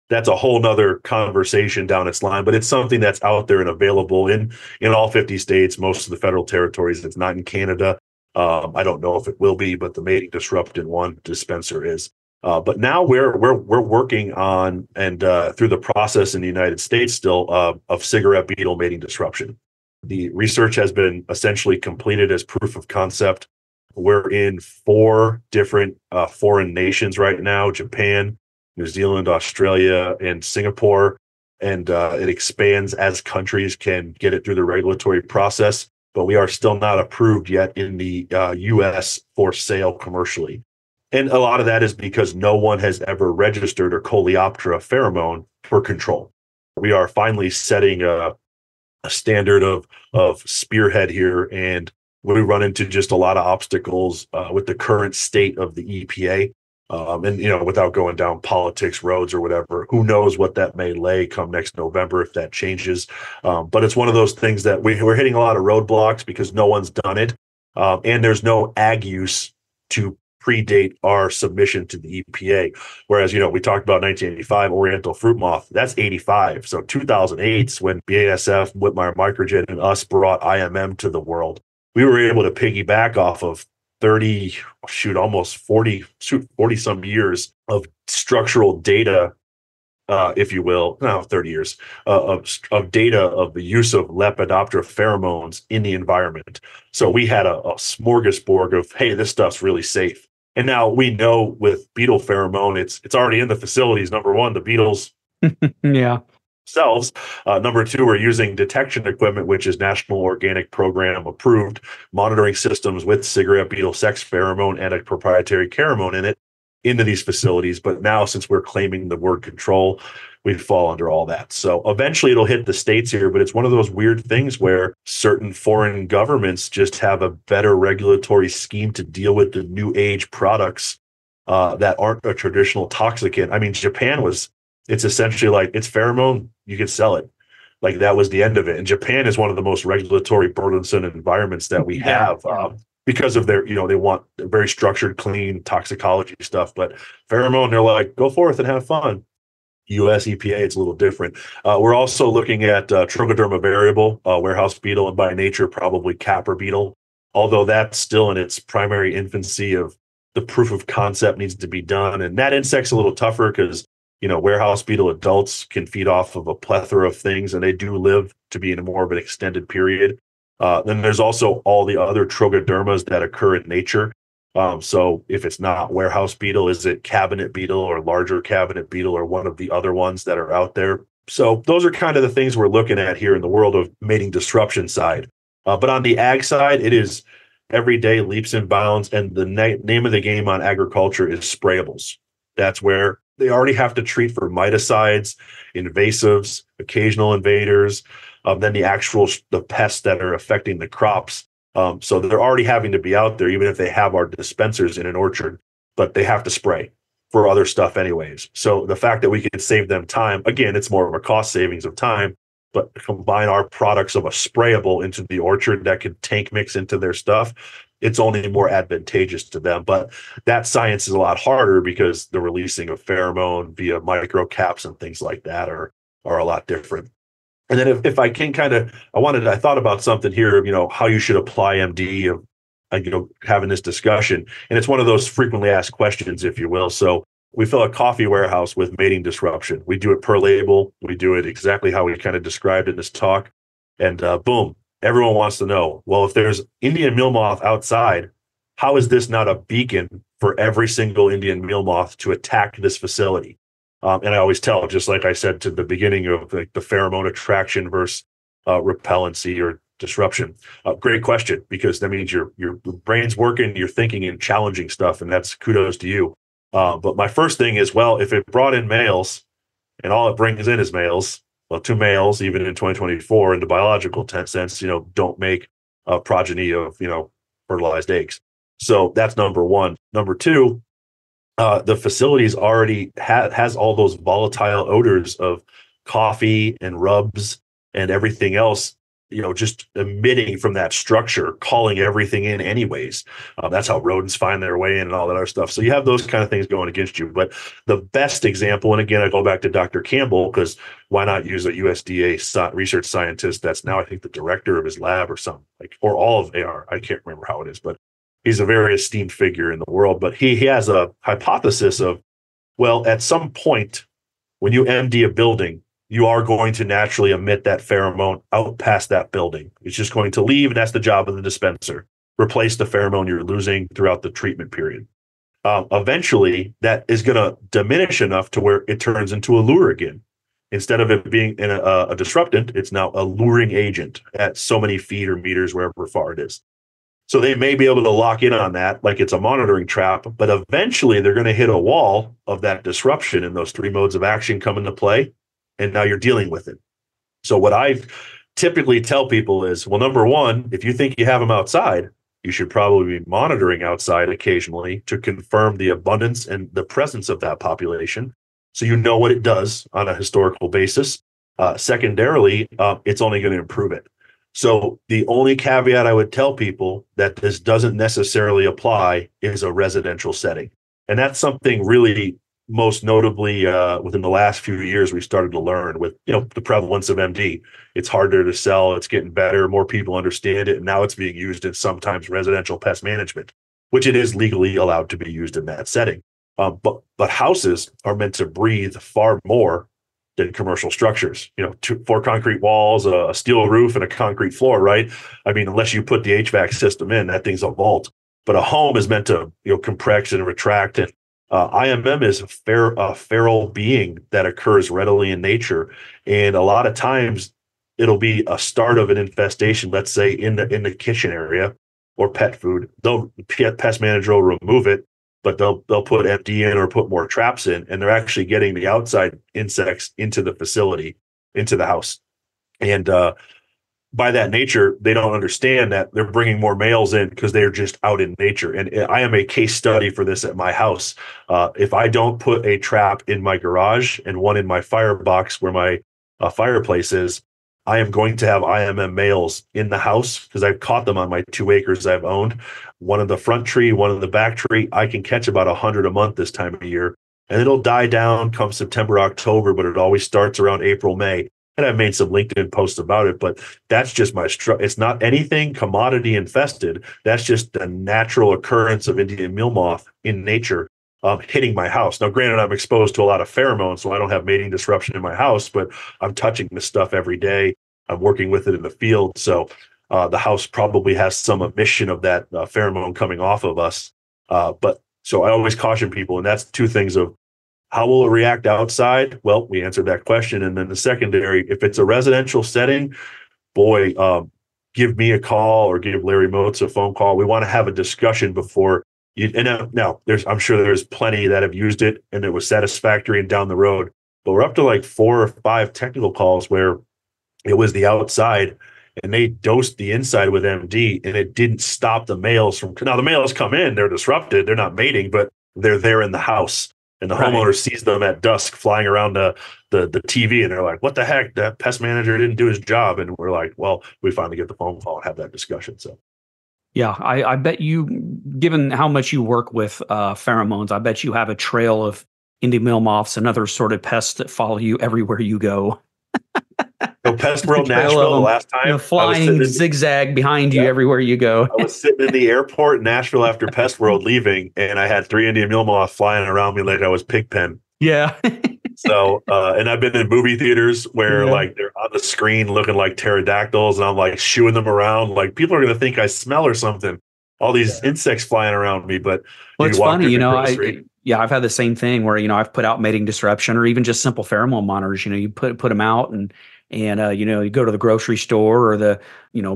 that's a whole nother conversation down its line, but it's something that's out there and available in all 50 states, most of the federal territories. It's not in Canada. I don't know if it will be, but the mating disruptant one dispenser is. But now we're working on and through the process in the United States still of cigarette beetle mating disruption. The research has been essentially completed as proof of concept. We're in four different foreign nations right now: Japan, New Zealand, Australia, and Singapore. And it expands as countries can get it through the regulatory process. But we are still not approved yet in the US for sale commercially. And a lot of that is because no one has ever registered a Coleoptera pheromone for control. We are finally setting a standard of spearhead here, and we run into just a lot of obstacles with the current state of the EPA. And without going down politics roads or whatever, who knows what that may lay come next November if that changes. But it's one of those things that we're hitting a lot of roadblocks because no one's done it, and there's no ag use to predate our submission to the EPA. Whereas, we talked about 1985 Oriental fruit moth, that's 85. So 2008 when BASF, Whitmire Microgen, and us brought IMM to the world. We were able to piggyback off of 30, almost 40 some years of structural data, if you will, no, 30 years of data of the use of Lepidoptera pheromones in the environment. So we had a smorgasbord of, hey, this stuff's really safe. And now we know with beetle pheromone, it's already in the facilities. Number one, the beetles Yeah. themselves. Number two, we're using detection equipment, which is National Organic Program approved, monitoring systems with cigarette beetle sex pheromone and a proprietary pheromone in it into these facilities. But now, since we're claiming the word control, we fall under all that. So eventually it'll hit the states here, but it's one of those weird things where certain foreign governments just have a better regulatory scheme to deal with the new age products that aren't a traditional toxicant. I mean, it's essentially like it's pheromone, you can sell it. Like that was the end of it. And Japan is one of the most regulatory burdensome environments that we have. Because of their, they want very structured, clean toxicology stuff. But pheromone, they're like, go forth and have fun. US EPA, it's a little different. We're also looking at Trichoderma variable, warehouse beetle, and by nature, probably capra beetle, although that's still in its primary infancy of the proof of concept needs to be done. And that insect's a little tougher because, warehouse beetle adults can feed off of a plethora of things, and they do live to be in a more of an extended period. Then there's also all the other trichodermas that occur in nature. So if it's not warehouse beetle, is it cabinet beetle or larger cabinet beetle or one of the other ones that are out there? So those are kind of the things we're looking at here in the world of mating disruption side. But on the ag side, it is every day leaps and bounds. And the name of the game on agriculture is sprayables. That's where they already have to treat for miticides, invasives, occasional invaders, then the pests that are affecting the crops. So they're already having to be out there, even if they have our dispensers in an orchard, but they have to spray for other stuff anyways. So the fact that we can save them time, again, it's more of a cost savings of time, but combine our products of a sprayable into the orchard that could tank mix into their stuff, it's only more advantageous to them. But that science is a lot harder because the releasing of pheromone via microcaps and things like that are a lot different. And then if I can I thought about something here of, how you should apply MD of, having this discussion. And it's one of those frequently asked questions, if you will. So we fill a coffee warehouse with mating disruption. We do it per label. We do it exactly how we kind of described in this talk. And boom, everyone wants to know, well, if there's Indian meal moth outside, how is this not a beacon for every single Indian meal moth to attack this facility? And I always tell, just like I said to the beginning of the pheromone attraction versus repellency or disruption. Great question, because that means your brain's working, you're thinking and challenging stuff, and that's kudos to you. But my first thing is, well, if it brought in males and all it brings in is males, well, two males, even in 2024, in the biological sense, don't make a progeny of, fertilized eggs. So that's number one. Number two, the facilities already has all those volatile odors of coffee and rubs and everything else just emitting from that structure, calling everything in anyways. That's how rodents find their way in and all that other stuff. So you have those kind of things going against you. But the best example, and again, I go back to Dr. Campbell, because why not use a USDA research scientist that's now, I think, the director of his lab or something, like, or all of AR. I can't remember how it is, but he's a very esteemed figure in the world. But he has a hypothesis of, well, at some point when you MD a building, you are going to naturally emit that pheromone out past that building. It's just going to leave, and that's the job of the dispenser. Replace the pheromone you're losing throughout the treatment period. Eventually, that is going to diminish enough to where it turns into a lure again. Instead of it being a disruptant, it's now a luring agent at so many feet or meters, wherever far it is. So they may be able to lock in on that like it's a monitoring trap, but eventually they're going to hit a wall of that disruption, and those three modes of action come into play. And now you're dealing with it. So what I typically tell people is, well, number one, if you think you have them outside, you should probably be monitoring outside occasionally to confirm the abundance and the presence of that population, so you know what it does on a historical basis. Secondarily, it's only going to improve it. So the only caveat I would tell people that this doesn't necessarily apply is a residential setting. And that's something really, most notably within the last few years, we started to learn with the prevalence of MD. It's harder to sell. It's getting better. More people understand it. And now it's being used in sometimes residential pest management, which it is legally allowed to be used in that setting. But houses are meant to breathe far more than commercial structures. 4 concrete walls, a steel roof, and a concrete floor, right? I mean, unless you put the HVAC system in, that thing's a vault. But a home is meant to compress and retract. And IMM is a feral being that occurs readily in nature, and a lot of times it'll be a start of an infestation. Let's say in the kitchen area or pet food. Pest manager will remove it, but they'll put MD in or put more traps in, and they're actually getting the outside insects into the facility, into the house, and by that nature, they don't understand that they're bringing more males in because they're just out in nature. And I am a case study for this at my house. If I don't put a trap in my garage and one in my firebox where my fireplace is, I am going to have IMM males in the house because I've caught them on my 2 acres I've owned. One in the front tree, one in the back tree. I can catch about 100 a month this time of year, and it'll die down come September, October, but it always starts around April, May. And I've made some LinkedIn posts about it, but that's just it's not anything commodity infested. That's just the natural occurrence of Indian meal moth in nature hitting my house. Now, granted, I'm exposed to a lot of pheromones, so I don't have mating disruption in my house, but I'm touching this stuff every day. I'm working with it in the field. So the house probably has some emission of that pheromone coming off of us. But so I always caution people, and that's 2 things of, how will it react outside? Well, we answered that question. And then the secondary, if it's a residential setting, boy, give me a call or give Larry Motes a phone call. We want to have a discussion before you. And now I'm sure there's plenty that have used it and it was satisfactory and down the road, but we're up to like 4 or 5 technical calls where it was the outside and they dosed the inside with MD and it didn't stop the males from. Now the males come in, they're disrupted, they're not mating, but they're there in the house. And the homeowner sees them at dusk flying around the TV, and they're like, what the heck? That pest manager didn't do his job. And we're like, well, we finally get the phone call and have that discussion. So, yeah, I bet you, given how much you work with pheromones, I bet you have a trail of Indian meal moths and other assorted pests that follow you everywhere you go. So Pest World Nashville, the last time, flying zigzag behind you everywhere you go. I was sitting in the airport in Nashville after Pest World leaving, and I had 3 Indian meal moths flying around me like I was Pigpen. Yeah. So, and I've been in movie theaters where like they're on the screen looking like pterodactyls, and I'm like shooing them around. Like people are going to think I smell or something. All these insects flying around me, but it's funny, I've had the same thing where I've put out mating disruption or even just simple pheromone monitors. You put them out and you go to the grocery store or the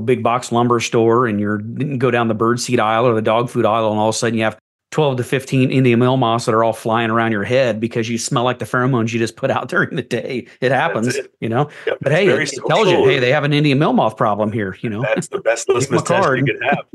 big box lumber store and you go down the bird seed aisle or the dog food aisle, and all of a sudden you have 12 to 15 Indian meal moths that are all flying around your head because you smell like the pheromones you just put out during the day. It happens, Yep, but hey, it tells you, hey, they have an Indian meal moth problem here. That's the best Christmas test you could have.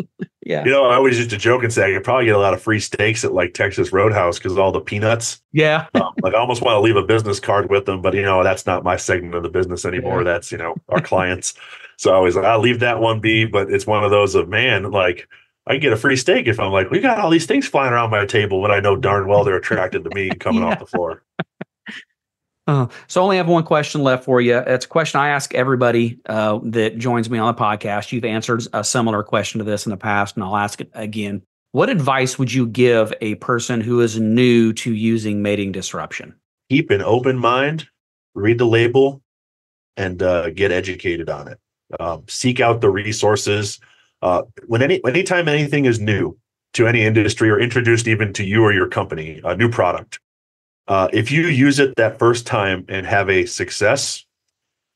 Yeah. I always used to joke and say I could probably get a lot of free steaks at like Texas Roadhouse because all the peanuts. Yeah. Like I almost want to leave a business card with them, but that's not my segment of the business anymore. Yeah. That's our clients. So I always like I'll leave that one be. But it's one of those of man, like I can get a free steak if I'm like we got all these things flying around my table, but I know darn well they're attracted to me coming off Yeah. the floor. So I only have one question left for you. It's a question I ask everybody that joins me on the podcast. You've answered a similar question to this in the past, and I'll ask it again. What advice would you give a person who is new to using mating disruption? Keep an open mind, read the label, and get educated on it. Seek out the resources. Anytime anything is new to any industry or introduced even to you or your company, a new product, if you use it that first time and have a success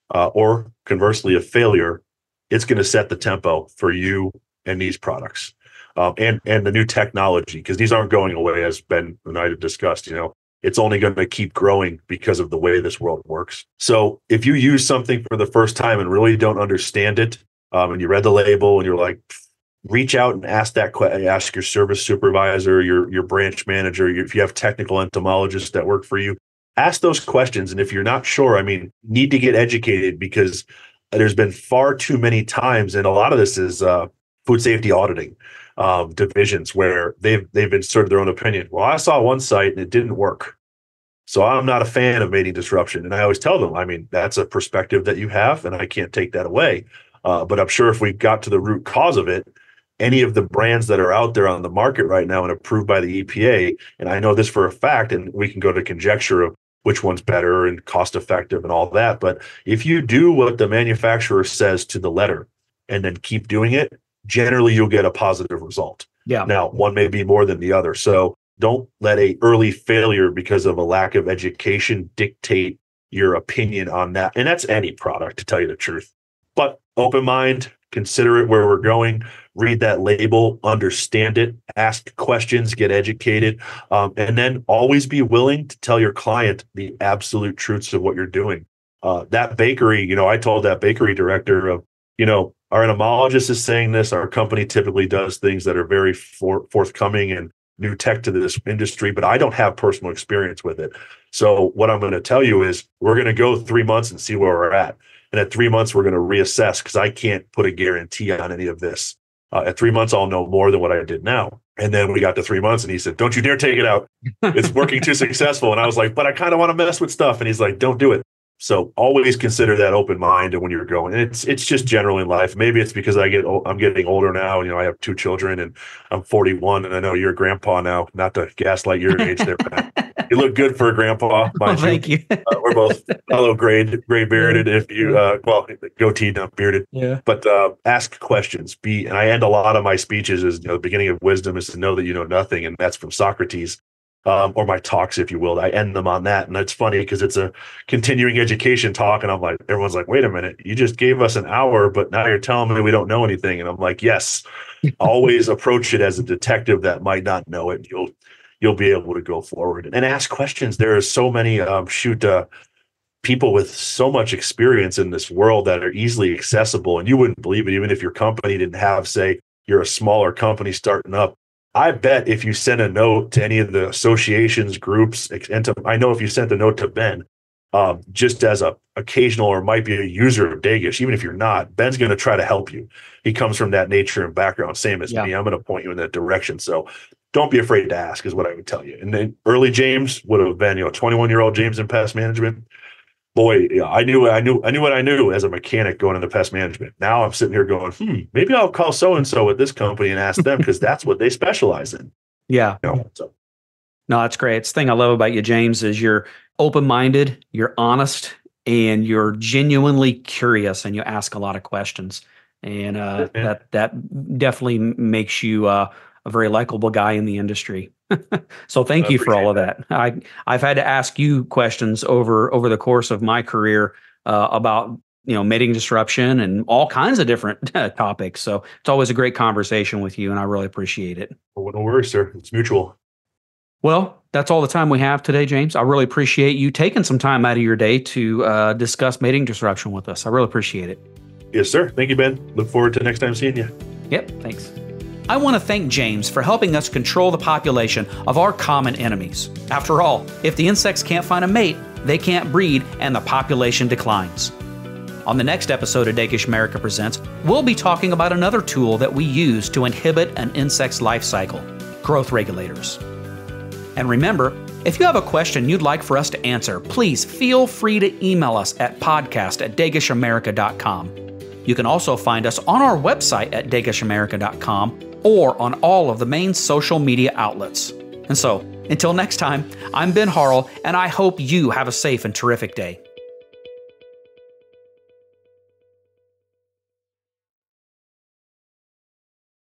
or conversely a failure, it's going to set the tempo for you and these products and the new technology because these aren't going away as Ben and I have discussed. It's only going to keep growing because of the way this world works. So if you use something for the first time and really don't understand it, and you read the label and you're like, reach out and ask your service supervisor, your branch manager, if you have technical entomologists that work for you, ask those questions. And if you're not sure, need to get educated because there's been far too many times, and a lot of this is food safety auditing divisions where they've been sort of their own opinion. Well, I saw one site and it didn't work. So I'm not a fan of mating disruption. And I always tell them, that's a perspective that you have, and I can't take that away. But I'm sure if we got to the root cause of it, any of the brands that are out there on the market right now and approved by the EPA, and I know this for a fact, and we can go to conjecture of which one's better and cost effective and all that. But if you do what the manufacturer says to the letter and then keep doing it, generally you'll get a positive result. Yeah. Now, one may be more than the other. So don't let a early failure because of a lack of education dictate your opinion on that. And that's any product, to tell you the truth. But open mind, consider it where we're going, read that label, understand it, ask questions, get educated, and then always be willing to tell your client the absolute truths of what you're doing. That bakery, I told that bakery director of, our entomologist is saying this, our company typically does things that are very forthcoming and new tech to this industry, but I don't have personal experience with it. So what I'm going to tell you is we're going to go 3 months and see where we're at. And at 3 months, we're going to reassess because I can't put a guarantee on any of this. At 3 months, I'll know more than what I did now. And then we got to 3 months and he said, don't you dare take it out. It's working too successful. And I was like, but I kind of want to mess with stuff. And he's like, don't do it. So always consider that open mind and when you're going. And it's just general in life. Maybe it's because I'm getting older now. And, I have 2 children and I'm 41 and I know you're a grandpa now, not to gaslight your age there, Pat. You look good for a grandpa, mind you. Thank you. We're both a little gray bearded. If you, goatee, not bearded. Yeah. But ask questions. And I end a lot of my speeches as the beginning of wisdom is to know that you know nothing, and that's from Socrates, or my talks, if you will. I end them on that, and it's funny because it's a continuing education talk, and I'm like, everyone's like, wait a minute, you just gave us an hour, but now you're telling me we don't know anything, and I'm like, yes. Always approach it as a detective that might not know it. You'll be able to go forward and ask questions. There are so many people with so much experience in this world that are easily accessible, and you wouldn't believe it even if your company didn't have, say, you're a smaller company starting up. I bet if you send a note to any of the associations, groups, and I know if you sent a note to Ben, just as a occasional or might be a user of Dagish, even if you're not, Ben's going to try to help you. He comes from that nature and background, same as me. I'm going to point you in that direction. So don't be afraid to ask is what I would tell you. And then early James would have been, 21-year-old James in pest management. Boy, I knew what I knew as a mechanic going into pest management. Now I'm sitting here going, maybe I'll call so-and-so at this company and ask them because that's what they specialize in. Yeah. So. No, that's great. It's the thing I love about you, James, is you're open-minded, you're honest, and you're genuinely curious, and you ask a lot of questions. And that definitely makes you a very likable guy in the industry. So thank you for all of that. I've had to ask you questions over the course of my career about mating disruption and all kinds of different topics. So it's always a great conversation with you, and I really appreciate it. Well, don't worry, sir. It's mutual. Well, that's all the time we have today, James. I really appreciate you taking some time out of your day to discuss mating disruption with us. I really appreciate it. Yes, sir. Thank you, Ben. Look forward to next time seeing you. Yep. Thanks. I want to thank James for helping us control the population of our common enemies. After all, if the insects can't find a mate, they can't breed and the population declines. On the next episode of Dakish America Presents, we'll be talking about another tool that we use to inhibit an insect's life cycle: growth regulators. And remember, if you have a question you'd like for us to answer, please feel free to email us at podcast@dagishamerica.com. You can also find us on our website at dagishamerica.com or on all of the main social media outlets. And so, until next time, I'm Ben Harrell, and I hope you have a safe and terrific day.